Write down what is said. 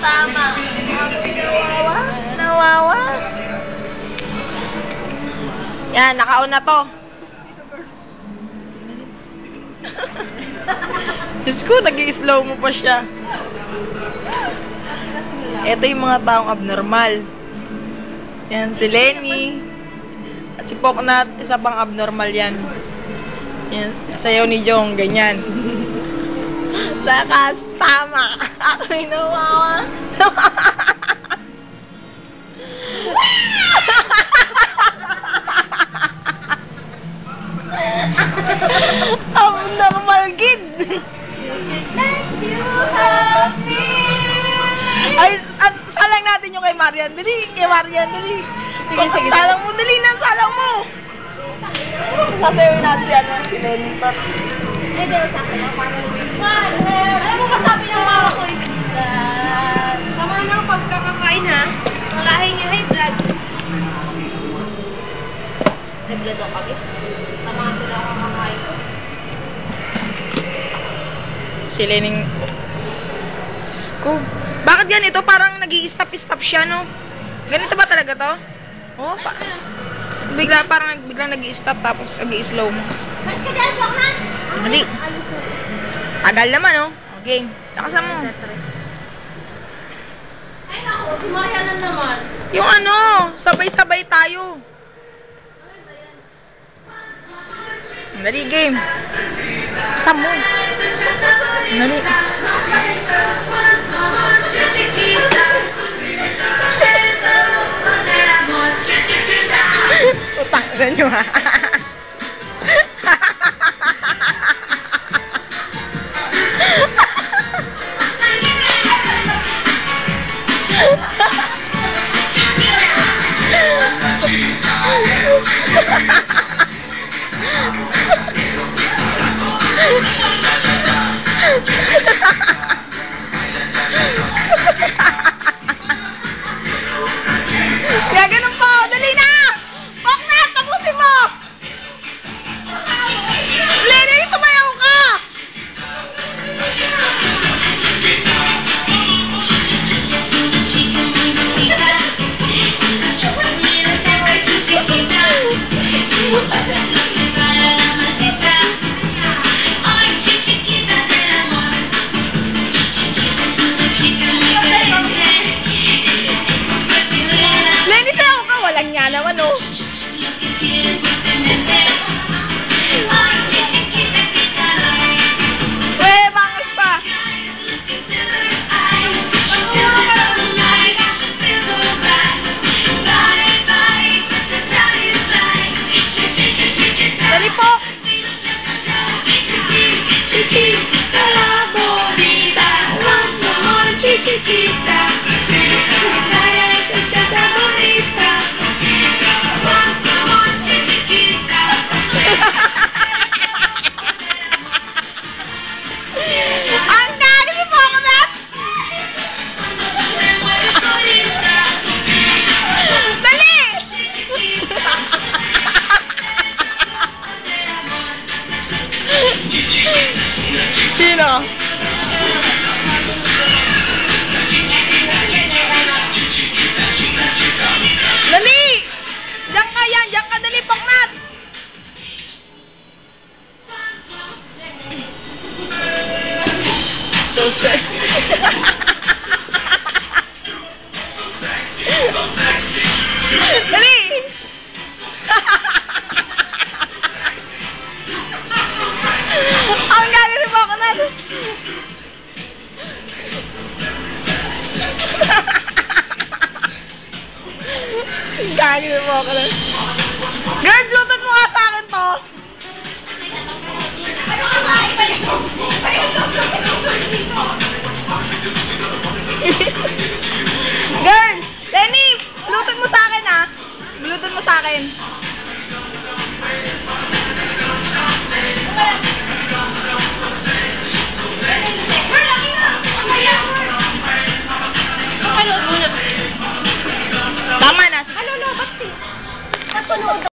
Tama. Nawawa. Yan, nakaon na to. Diyos ko, nag-i-slow mo pa siya. Ito yung mga taong abnormal. Yan, si Lenny. At si Poknat, isa pang abnormal yan. Yan, sayaw ni Jong, ganyan. Lakas, tama. Ako'y nawawa. Abnormal kid. Ay, salang natin yung kay Marian. Dali, kay Marian, dali. Sige, sige. Salang mo, dali na, salang mo. Sasayawin natin yan, si Lenny. Alam mo ba sabi ng mama ko, tama na ang pagkakakain ha? Malahin niya, high blood. High blood ako kami? Tama nga sila ang kakakain ko. Si Lenny. Scoop. Bakit yan? Ito parang nag-i-stop-stop siya, no? Ganito ba talaga to? Oo, parang biglang nag-i-stop tapos nag-i-slow mo. Mas ka dyan, Shoknan! Dali. Tagal naman, no? Okay. Lakasan mo. Ay, naku, si Mariana naman. Yung ano, sabay-sabay tayo. Dali, game. Lakasan mo. Dali. Utang na nyo, ha? Kaya ganun po, dali na! Poknat, tapusin mo! Lenny, sumayaw ka! Lenny, sayaw ka! Walang niya naman, oh. Weh, bangas pa! Dali po! Ang galing mo ako na! Dali! Sino? Dali! Diyan ka yan! Diyan ka dali, Poknat! So sexy. Dali! Ang galing ni Poknat! Ang galing ni Poknat! Girl, bluetooth mo nga sa akin to! Girl! Lenny! Bluetooth mo sa akin, ha? Bluetooth mo sa akin.